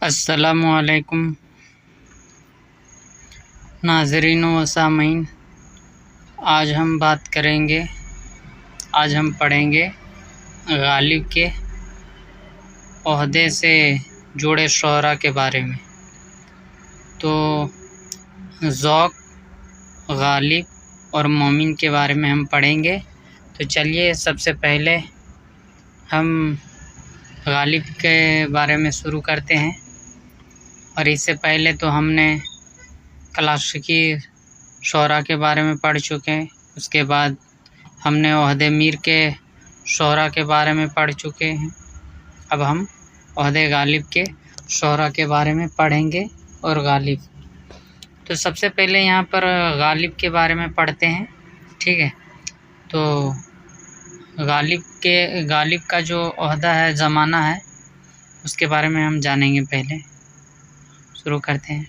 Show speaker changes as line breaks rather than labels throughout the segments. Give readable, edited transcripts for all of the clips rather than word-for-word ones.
السلام علیکم ناظرین و سامعین، آج ہم پڑھیں گے غالب کے عہدے سے جڑے شعراء کے بارے میں۔ تو ذوق، غالب اور مومن کے بارے میں ہم پڑھیں گے۔ تو چلیے سب سے پہلے ہم غالب کے بارے میں شروع کرتے ہیں، اور اس سے پہلے تو ہم نے کلاسیکی شعراء کے بارے میں پڑھ چکے ہیں۔ اس کے بعد ہم نے عہد میر کے شعراء کے بارے میں پڑھ چکے ہیں۔ اب ہم عہد غالب کے شعراء کے بارے میں پڑھیں گے اور غالب۔ تو سب سے پہلے یہاں پر غالب کے بارے میں پڑھتے ہیں، ٹھیک ہے۔ تو غالب کا جو عہدہ ہے، زمانہ ہے، اس کے بارے میں ہم جانیں گے۔ پہلے شروع کرتے ہیں۔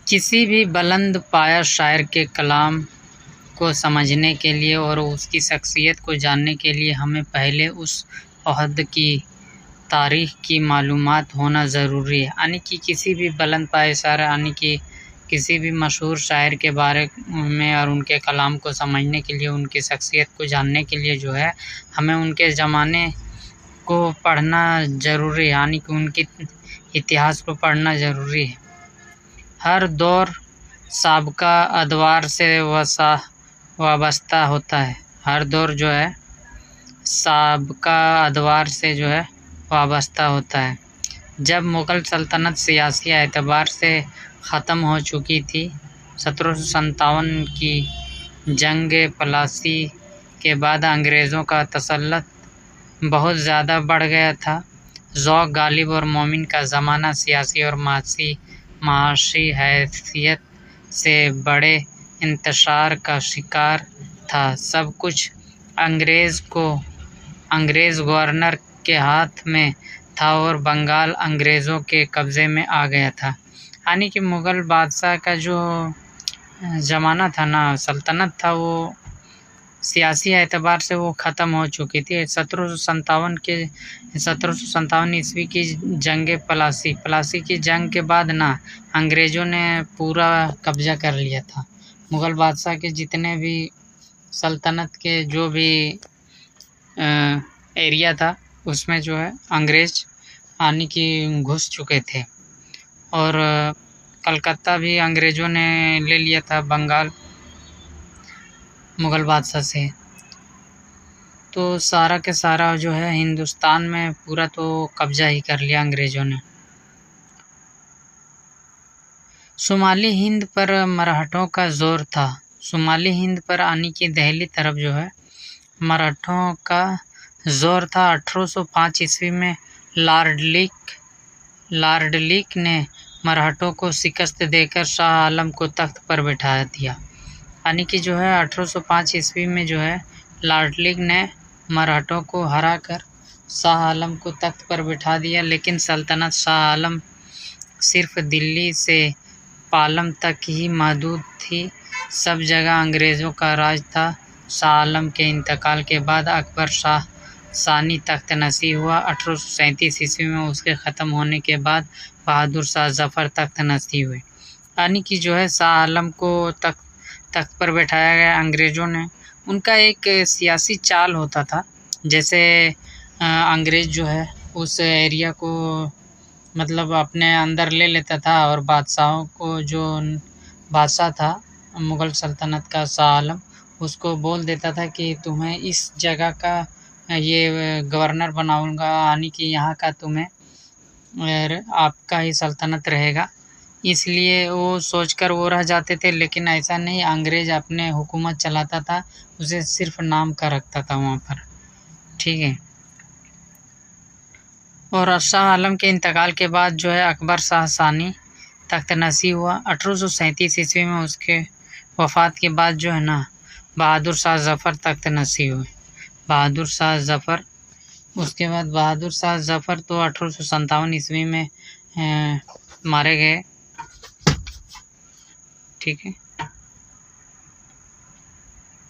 کسی بھی بلند پایہ شاعر کے کلام کو سمجھنے کے لیے اور اس کی شخصیت کو جاننے کے لیے ہمیں پہلے اس عہد کی تاریخ کی معلومات ہونا ضروری ہے۔ یعنی کہ کسی بھی بلند پایہ شاعر، یعنی کہ کسی بھی مشہور شاعر کے بارے میں اور ان کے کلام کو سمجھنے کے لیے، ان کی شخصیت کو جاننے کے لیے جو ہے ہمیں ان کے زمانے کو پڑھنا ضروری ہے، یعنی کہ ان کے اتہاس کو پڑھنا ضروری ہے۔ ہر دور سابقہ ادوار سے وابستہ ہوتا ہے۔ ہر دور جو ہے سابقہ ادوار سے جو ہے وابستہ ہوتا ہے۔ جب مغل سلطنت سیاسی اعتبار سے ختم ہو چکی تھی، 1757 کی جنگ پلاسی کے بعد انگریزوں کا تسلط بہت زیادہ بڑھ گیا تھا۔ ذوق، غالب اور مومن کا زمانہ سیاسی اور معاشی حیثیت سے بڑے انتشار کا شکار تھا۔ سب کچھ انگریز گورنر کے ہاتھ میں تھا اور بنگال انگریزوں کے قبضے میں آ گیا تھا۔ یعنی کہ مغل بادشاہ کا جو زمانہ تھا نا، سلطنت تھا، وہ سیاسی اعتبار سے وہ ختم ہو چکی تھی۔ 1757 عیسوی کی جنگ پلاسی کی جنگ کے بعد نا انگریزوں نے پورا قبضہ کر لیا تھا۔ مغل بادشاہ کے جتنے بھی سلطنت کے جو بھی ایریا تھا، اس میں جو ہے انگریز یعنی کہ گھس چکے تھے، اور کلکتہ بھی انگریزوں نے لے لیا تھا، بنگال مغل بادشاہ سے۔ تو سارا کے سارا جو ہے ہندوستان میں پورا تو قبضہ ہی کر لیا انگریزوں نے۔ شمالی ہند پر مراٹھوں کا زور تھا۔ شمالی ہند پر یعنی کہ دہلی طرف جو ہے مراٹھوں کا زور تھا۔ 1805 عیسوی میں لارڈ لیک نے مراٹھوں کو شکست دے کر شاہ عالم کو تخت پر بٹھا دیا۔ یعنی کہ جو ہے 1805 عیسوی میں جو ہے لارڈ لیک نے مراٹھوں کو ہرا کر شاہ عالم کو تخت پر بٹھا دیا، لیکن سلطنت شاہ عالم صرف دلی سے پالم تک ہی محدود تھی۔ سب جگہ انگریزوں کا راج تھا۔ شاہ عالم کے انتقال کے بعد اکبر شاہ ثانی تخت نشین ہوا۔ 1837 عیسوی میں اس کے ختم ہونے کے بعد بہادر شاہ ظفر تخت نشین ہوئے۔ یعنی کہ جو ہے شاہ عالم کو تخت پر بٹھایا گیا انگریزوں نے۔ ان کا ایک سیاسی چال ہوتا تھا، جیسے انگریز جو ہے اس ایریا کو مطلب اپنے اندر لے لیتا تھا، اور بادشاہوں کو، جو بادشاہ تھا مغل سلطنت کا شاہ عالم، اس کو بول دیتا تھا کہ تمہیں اس جگہ کا یہ گورنر بناؤں گا، یعنی کہ یہاں کا تمہیں آپ کا ہی سلطنت رہے گا۔ اس لیے وہ سوچ کر وہ رہ جاتے تھے، لیکن ایسا نہیں، انگریز اپنے حکومت چلاتا تھا، اسے صرف نام کا رکھتا تھا وہاں پر، ٹھیک ہے۔ اور شاہ عالم کے انتقال کے بعد جو ہے اکبر شاہ ثانی تخت نشین ہوا۔ 1837 عیسوی میں اس کے وفات کے بعد جو ہے نا بہادر شاہ ظفر تخت نشین ہوئے۔ بہادر شاہ ظفر، اس کے بعد بہادر شاہ ظفر تو 1857 عیسوی میں مارے گئے، ٹھیک ہے،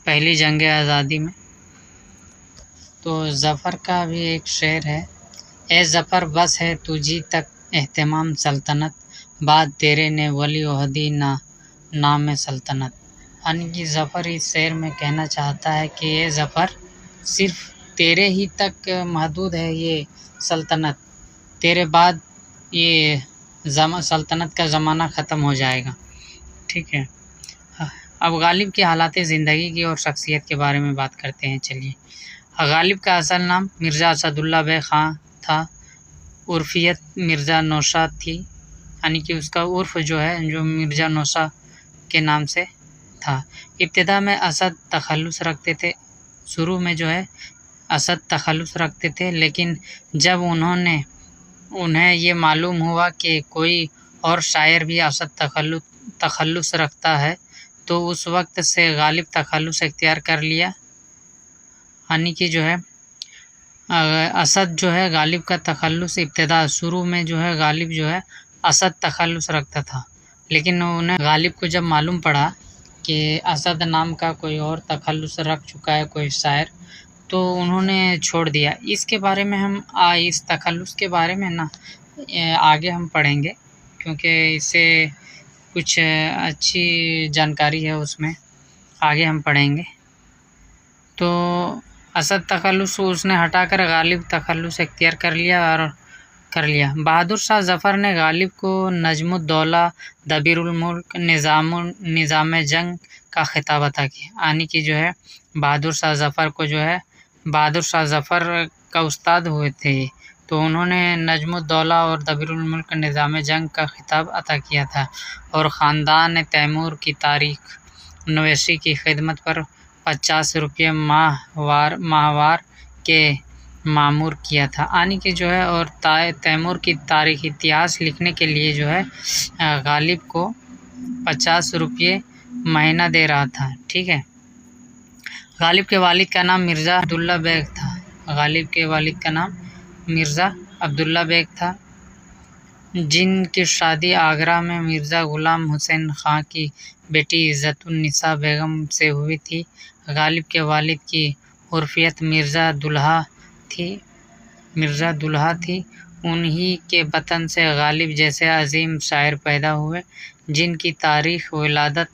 پہلی جنگ آزادی میں۔ تو ظفر کا بھی ایک شعر ہے اے ظفر بس ہے تجھی تک اہتمام سلطنت، بعد تیرے نے ولی عہدی نہ نام سلطنت۔ یعنی کہ ظفر اس شعر میں کہنا چاہتا ہے کہ اے ظفر صرف تیرے ہی تک محدود ہے یہ سلطنت، تیرے بعد یہ سلطنت کا زمانہ ختم ہو جائے گا۔ ٹھیک ہے، اب غالب کی حالات زندگی کی اور شخصیت کے بارے میں بات کرتے ہیں۔ چلیے، غالب کا اصل نام مرزا اسد اللہ بیگ خاں تھا، عرفیت مرزا نوشاد تھی، یعنی کہ اس کا عرف جو ہے جو مرزا نوشاد کے نام سے تھا۔ ابتدا میں اسد تخلص رکھتے تھے، شروع میں جو ہے اسد تخلص رکھتے تھے، لیکن جب انہیں یہ معلوم ہوا کہ کوئی اور شاعر بھی اسد تخلص رکھتا ہے تو اس وقت سے غالب تخلص اختیار کر لیا۔ یعنی کہ جو ہے اسد جو ہے غالب کا تخلص شروع میں جو ہے غالب جو ہے اسد تخلص رکھتا تھا، لیکن انہیں غالب کو جب معلوم پڑا کہ اسد نام کا کوئی اور تخلص رکھ چکا ہے کوئی شاعر، تو انہوں نے چھوڑ دیا۔ اس کے بارے میں ہم اس تخلص کے بارے میں آگے ہم پڑھیں گے، کیونکہ اس سے کچھ اچھی جانکاری ہے اس میں، آگے ہم پڑھیں گے۔ تو اسد تخلص اس نے ہٹا کر غالب تخلص اختیار کر لیا۔ بہادر شاہ ظفر نے غالب کو نجم الدولہ، دبیر الملک، نظام جنگ کا خطاب عطا کیا۔ یعنی کہ جو ہے بہادر شاہ ظفر کا استاد ہوئے تھے، تو انہوں نے نجم الدولہ اور دبیر الملک نظام جنگ کا خطاب عطا کیا تھا، اور خاندان تیمور کی تاریخ نویسی کی خدمت پر 50 روپے ماہوار کے مامور کیا تھا۔ یعنی کہ جو ہے اور تیمور کی تاریخ اتہاس لکھنے کے لیے جو ہے غالب کو 50 روپے مہینہ دے رہا تھا۔ ٹھیک ہے، غالب کے والد کا نام مرزا عبداللہ بیگ تھا، جن کی شادی آگرہ میں مرزا غلام حسین خاں کی بیٹی عزت النساء بیگم سے ہوئی تھی۔ غالب کے والد کی عرفیت مرزا دلہا تھی۔ انہی کے بطن سے غالب جیسے عظیم شاعر پیدا ہوئے، جن کی تاریخ ولادت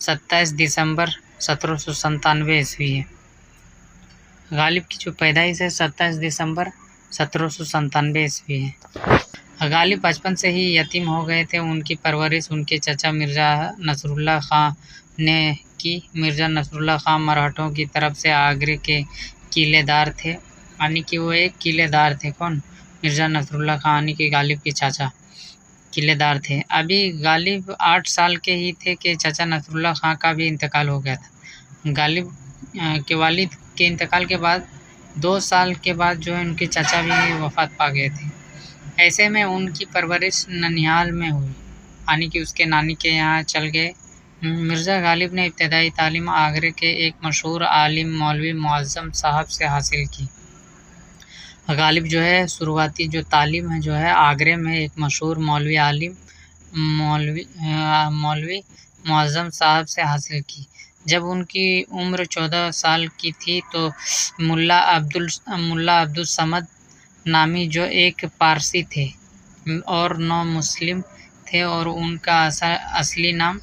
27 دسمبر 1797 عیسوی ہے۔ غالب کی جو پیدائش ہے 27 دسمبر 1797 عیسوی ہے۔ غالب بچپن سے ہی یتیم ہو گئے تھے۔ ان کی پرورش ان کے چچا مرزا نصر اللہ خاں نے کی۔ مرزا نصر اللہ خاں مراٹھوں کی طرف سے آگرے کے قلعے دار تھے، یعنی کہ وہ ایک قلعے دار تھے۔ کون؟ مرزا نصر اللہ خاں، یعنی کہ غالب کے چاچا قلعے دار تھے۔ ابھی غالب 8 سال کے ہی تھے کہ چچا نصر اللہ خاں کا بھی انتقال ہو گیا تھا۔ غالب کے والد کے انتقال کے بعد 2 سال کے بعد جو ہے ان کے چچا بھی وفات پا گئے تھے۔ ایسے میں ان کی پرورش ننیہال میں ہوئی، یعنی کہ اس کے نانی کے یہاں چل گئے۔ مرزا غالب نے ابتدائی تعلیم آگرے کے ایک مشہور عالم مولوی معظم صاحب سے حاصل کی۔ غالب جو ہے شروعاتی جو تعلیم ہے جو ہے آگرے میں ایک مشہور مولوی معظم صاحب سے حاصل کی۔ جب ان کی عمر 14 سال کی تھی تو ملا عبدالصمد نامی جو ایک پارسی تھے اور نو مسلم تھے، اور ان کا اصلی نام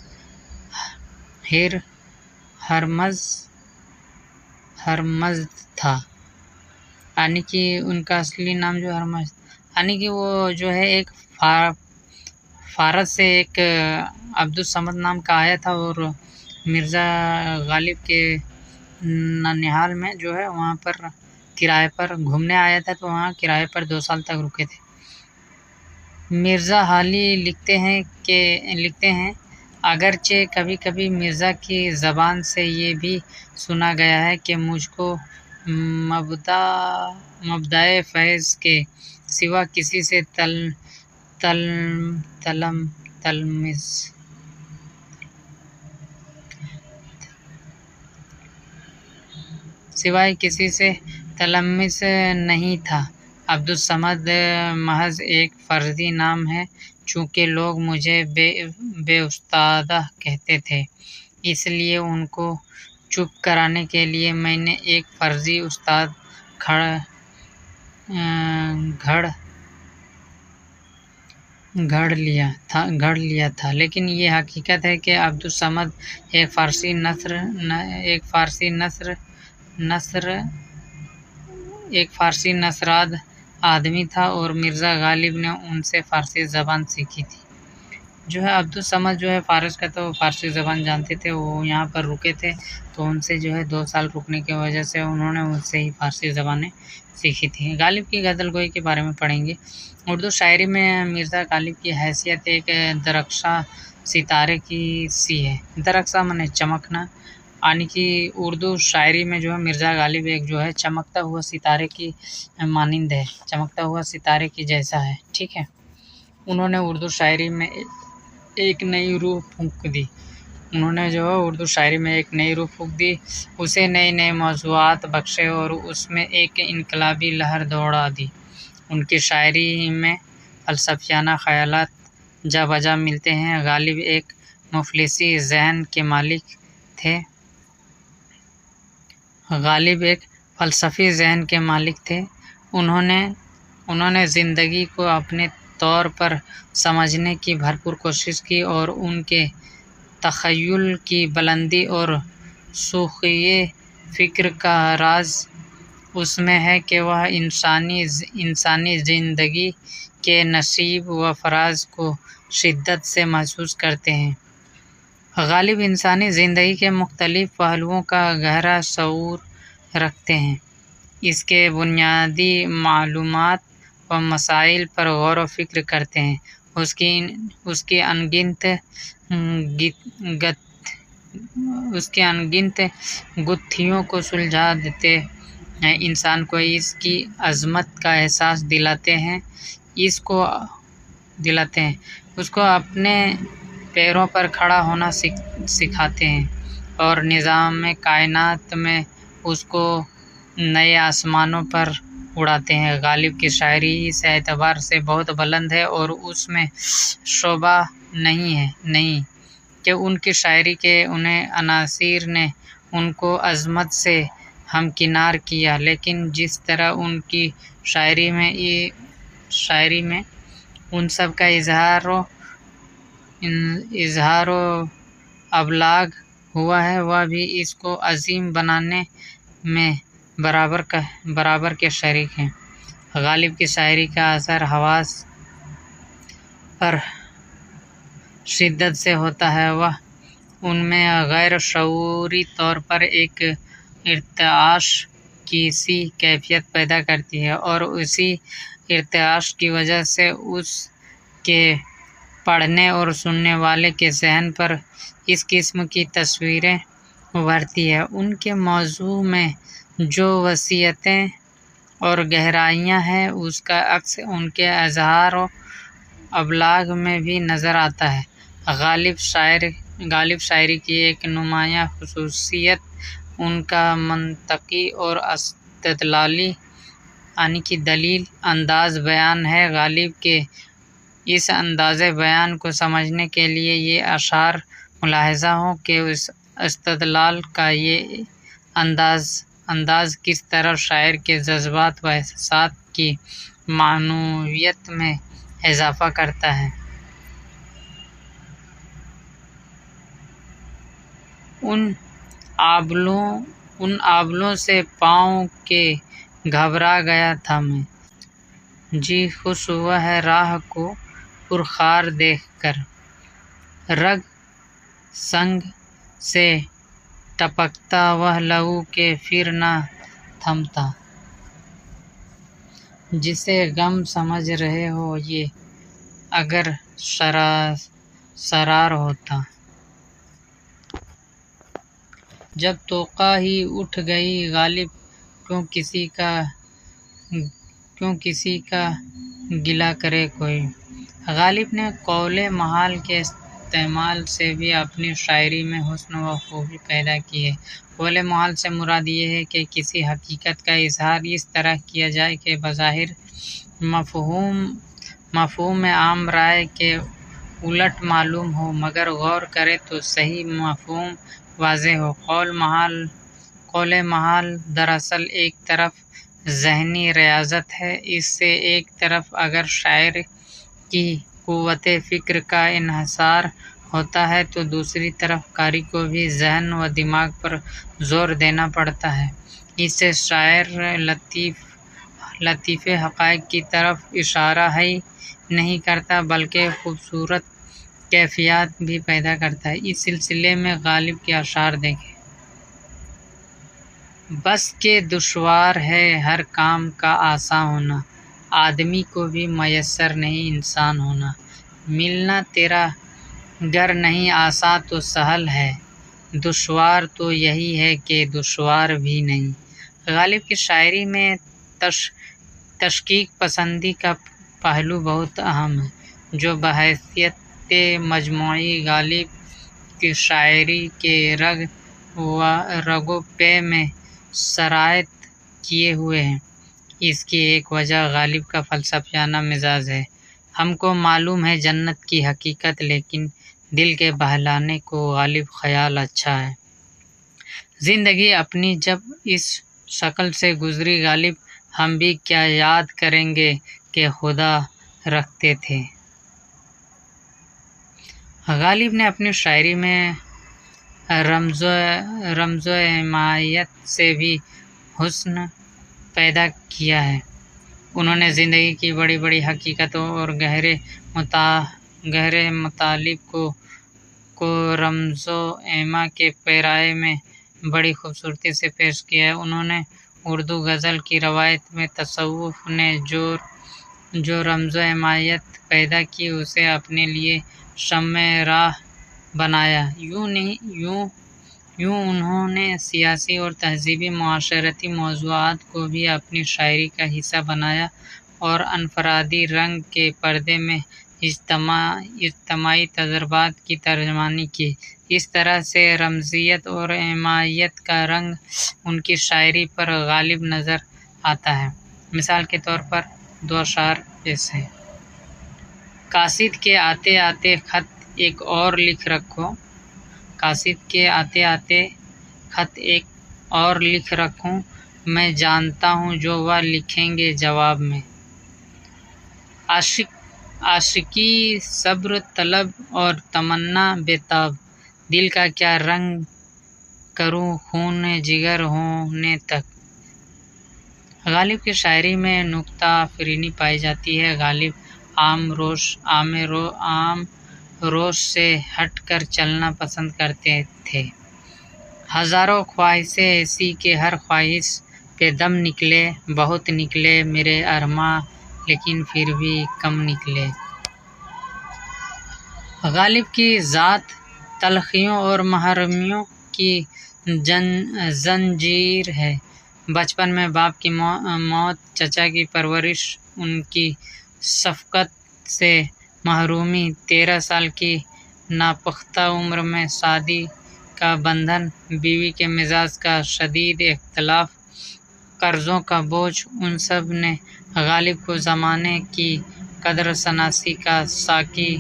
ہرمز تھا، یعنی کہ ان کا اصلی نام جو ہرمز، یعنی کہ وہ جو ہے ایک فارس سے ایک عبدالصمد نام کا آیا تھا، اور مرزا غالب کے ننیہال میں جو ہے وہاں پر کرائے پر گھومنے آیا تھا، تو وہاں کرائے پر 2 سال تک رکے تھے۔ مرزا حالی لکھتے ہیں اگرچہ کبھی کبھی مرزا کی زبان سے یہ بھی سنا گیا ہے کہ مجھ کو مبدأ فیض کے سوا کسی سے تلمس نہیں تھا۔ عبدالصمد محض ایک فرضی نام ہے، چونکہ لوگ مجھے بے استادہ کہتے تھے، اس لیے ان کو چپ کرانے کے لیے میں نے ایک فرضی استاد گھڑ لیا تھا، لیکن یہ حقیقت ہے کہ عبدالصمد ایک فارسی نژاد آدمی تھا اور مرزا غالب نے ان سے فارسی زبان سیکھی تھی۔ جو ہے عبدالصمد جو ہے فارس کا تو فارسی زبان جانتے تھے، وہ یہاں پر رکے تھے تو ان سے جو ہے 2 سال رکنے کی وجہ سے انہوں نے ان سے ہی فارسی زبانیں سیکھی تھی۔ غالب کی غزل گوئی کے بارے میں پڑھیں گے۔ اردو شاعری میں مرزا غالب کی حیثیت ایک درخشاں ستارے کی سی ہے۔ درخشاں معنی چمکنا، یعنی کہ اردو شاعری میں جو ہے مرزا غالب ایک جو ہے چمکتا ہوا ستارے کی مانند ہے، چمکتا ہوا ستارے کی جیسا ہے، ٹھیک ہے۔ انہوں نے اردو شاعری میں ایک نئی روح پھونک دی، اسے نئے موضوعات بخشے اور اس میں ایک انقلابی لہر دوڑا دی۔ ان کی شاعری میں فلسفیانہ خیالات جا بجا ملتے ہیں۔ غالب ایک مفلسی ذہن کے مالک تھے۔ فلسفی ذہن کے مالک تھے۔ انہوں نے زندگی کو اپنے طور پر سمجھنے کی بھرپور کوشش کی اور ان کے تخیل کی بلندی اور شوخیِ فکر کا راز اس میں ہے کہ وہ انسانی زندگی کے نشیب و فراز کو شدت سے محسوس کرتے ہیں۔ غالب انسانی زندگی کے مختلف پہلوؤں کا گہرا شعور رکھتے ہیں، اس کے بنیادی معلومات و مسائل پر غور و فکر کرتے ہیں، اس کی انگنت گتھیوں کو سلجھا دیتے ہیں، انسان کو اس کی عظمت کا احساس دلاتے ہیں، اس کو اپنے پیروں پر کھڑا ہونا سکھاتے ہیں اور نظام کائنات میں اس کو نئے آسمانوں پر اڑاتے ہیں۔ غالب کی شاعری اس اعتبار سے بہت بلند ہے اور اس میں شبہ نہیں کہ ان کی شاعری کے ان عناصر نے ان کو عظمت سے ہمکنار کیا، لیکن جس طرح ان کی شاعری میں ان سب کا اظہار و ابلاغ ہوا ہے، وہ بھی اس کو عظیم بنانے میں برابر کے شریک ہیں۔ غالب کی شاعری کا اثر حواس پر شدت سے ہوتا ہے، وہ ان میں غیر شعوری طور پر ایک ارتعاش کی سی کیفیت پیدا کرتی ہے اور اسی ارتعاش کی وجہ سے اس کے پڑھنے اور سننے والے کے ذہن پر اس قسم کی تصویریں ابھرتی ہیں۔ ان کے موضوع میں جو وسعتیں اور گہرائیاں ہیں، اس کا عکس ان کے اظہار و ابلاغ میں بھی نظر آتا ہے۔ غالب شاعری کی ایک نمایاں خصوصیت ان کا منطقی اور استدلالی یعنی کہ دلیل انداز بیان ہے۔ غالب کے اس انداز بیان کو سمجھنے کے لیے یہ اشعار ملاحظہ ہوں کہ اس استدلال کا یہ انداز کس طرح شاعر کے جذبات و احساسات کی معنویت میں اضافہ کرتا ہے۔ ان آبلوں سے پاؤں کے گھبرا گیا تھا میں، جی خوش ہوا ہے راہ کو پرخار دیکھ کر، رگ سنگ سے ٹپکتا وہ لہو کہ پھر نہ تھمتا، جسے غم سمجھ رہے ہو یہ اگر سرار ہوتا، جب توقع ہی اٹھ گئی غالب کیوں کسی کا گلہ کرے کوئی۔ غالب نے قول محال کے استعمال سے بھی اپنی شاعری میں حسن و خوبی پیدا کی ہے۔ قول محال سے مراد یہ ہے کہ کسی حقیقت کا اظہار اس طرح کیا جائے کہ بظاہر مفہوم عام رائے کے الٹ معلوم ہو، مگر غور کرے تو صحیح مفہوم واضح ہو۔ قول محال دراصل ایک طرف ذہنی ریاضت ہے۔ اس سے ایک طرف اگر شاعر کی قوت فکر کا انحصار ہوتا ہے تو دوسری طرف قاری کو بھی ذہن و دماغ پر زور دینا پڑتا ہے۔ اس سے شاعر لطیف حقائق کی طرف اشارہ ہی نہیں کرتا بلکہ خوبصورت کیفیات بھی پیدا کرتا ہے۔ اس سلسلے میں غالب کے اشعار دیکھیں۔ بس کہ دشوار ہے ہر کام کا آساں ہونا، آدمی کو بھی میسر نہیں انسان ہونا، ملنا تیرا گر نہیں آساں تو سہل ہے، دشوار تو یہی ہے کہ دشوار بھی نہیں۔ غالب کی شاعری میں تشکیک پسندی کا پہلو بہت اہم ہے، جو بحیثیت مجموعی غالب کی شاعری کے رگ و پے میں سرایت کیے ہوئے ہیں۔ اس کی ایک وجہ غالب کا فلسفیانہ مزاج ہے۔ ہم کو معلوم ہے جنت کی حقیقت، لیکن دل کے بہلانے کو غالب خیال اچھا ہے۔ زندگی اپنی جب اس شکل سے گزری غالب ہم بھی کیا یاد کریں گے کہ خدا رکھتے تھے۔ غالب نے اپنی شاعری میں رمز و حمایت سے بھی حسن پیدا کیا ہے۔ انہوں نے زندگی کی بڑی بڑی حقیقتوں اور گہرے مطالب کو رمز و ایما کے پیرائے میں بڑی خوبصورتی سے پیش کیا ہے۔ انہوں نے اردو غزل کی روایت میں تصوف نے جو رمز و حمایت پیدا کی اسے اپنے لیے شمع راہ بنایا۔ یوں انہوں نے سیاسی اور تہذیبی معاشرتی موضوعات کو بھی اپنی شاعری کا حصہ بنایا اور انفرادی رنگ کے پردے میں اجتماعی تجربات کی ترجمانی کی۔ اس طرح سے رمزیت اور حمایت کا رنگ ان کی شاعری پر غالب نظر آتا ہے۔ مثال کے طور پر دو اشعار پیش ہیں۔ قاصد کے آتے آتے خط ایک اور لکھ رکھوں، قاصد کے آتے آتے خط ایک اور لکھ رکھوں، میں جانتا ہوں جو وہ لکھیں گے جواب میں۔ عاشقی صبر طلب اور تمنا بے تاب، دل کا کیا رنگ کروں خون جگر ہونے تک۔ غالب کی شاعری میں نکتہ آفرینی پائی جاتی ہے۔ غالب عام روش سے ہٹ کر چلنا پسند کرتے تھے۔ ہزاروں خواہشیں ایسی کہ ہر خواہش پہ دم نکلے، بہت نکلے میرے ارماں لیکن پھر بھی کم نکلے۔ غالب کی ذات تلخیوں اور محرومیوں کی زنجیر ہے۔ بچپن میں باپ کی موت، چچا کی پرورش، ان کی شفقت سے محرومی، 13 سال کی ناپختہ عمر میں شادی کا بندھن، بیوی کے مزاج کا شدید اختلاف، قرضوں کا بوجھ، ان سب نے غالب کو زمانے کی قدر شناسی کا ساقی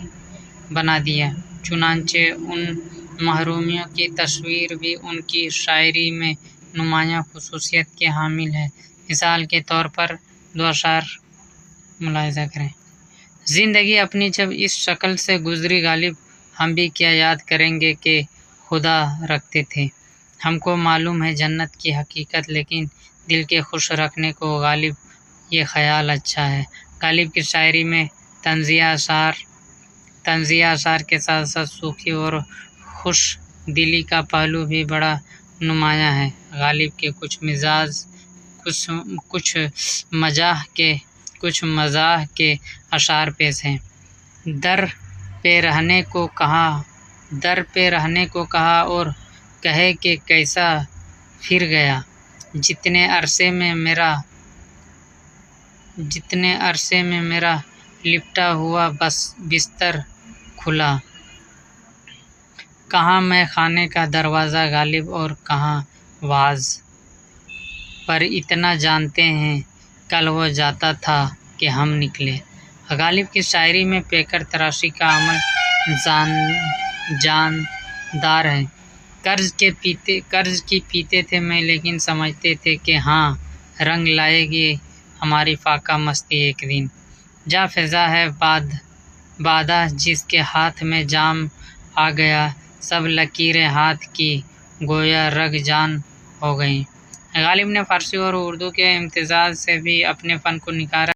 بنا دیا۔ چنانچہ ان محرومیوں کی تصویر بھی ان کی شاعری میں نمایاں خصوصیت کی حامل ہے۔ مثال کے طور پر دو اشعار ملاحظہ کریں۔ زندگی اپنی جب اس شکل سے گزری غالب ہم بھی کیا یاد کریں گے کہ خدا رکھتے تھے۔ ہم کو معلوم ہے جنت کی حقیقت، لیکن دل کے خوش رکھنے کو غالب یہ خیال اچھا ہے۔ غالب کی شاعری میں طنزیہ اشعار کے ساتھ ساتھ سوکھی اور خوش دلی کا پہلو بھی بڑا نمایاں ہے۔ غالب کے کچھ مزاح کے اشعار پیش ہیں۔ در پہ رہنے کو کہا اور کہے کہ کیسا پھر گیا، جتنے عرصے میں میرا لپٹا ہوا بستر کھلا، کہاں میں خانے کا دروازہ غالب اور کہاں واعظ، پر اتنا جانتے ہیں کل وہ جاتا تھا کہ ہم نکلے۔ غالب کی شاعری میں پیکر تراشی کا عمل جاندار ہے۔ قرض کی پیتے تھے میں لیکن سمجھتے تھے کہ ہاں رنگ لائے گی ہماری فاقہ مستی ایک دن۔ جا فضا ہے بادہ جس کے ہاتھ میں جام آ گیا، سب لکیریں ہاتھ کی گویا رگ جان ہو گئیں۔ غالب نے فارسی اور اردو کے امتزاج سے بھی اپنے فن کو نکھارا۔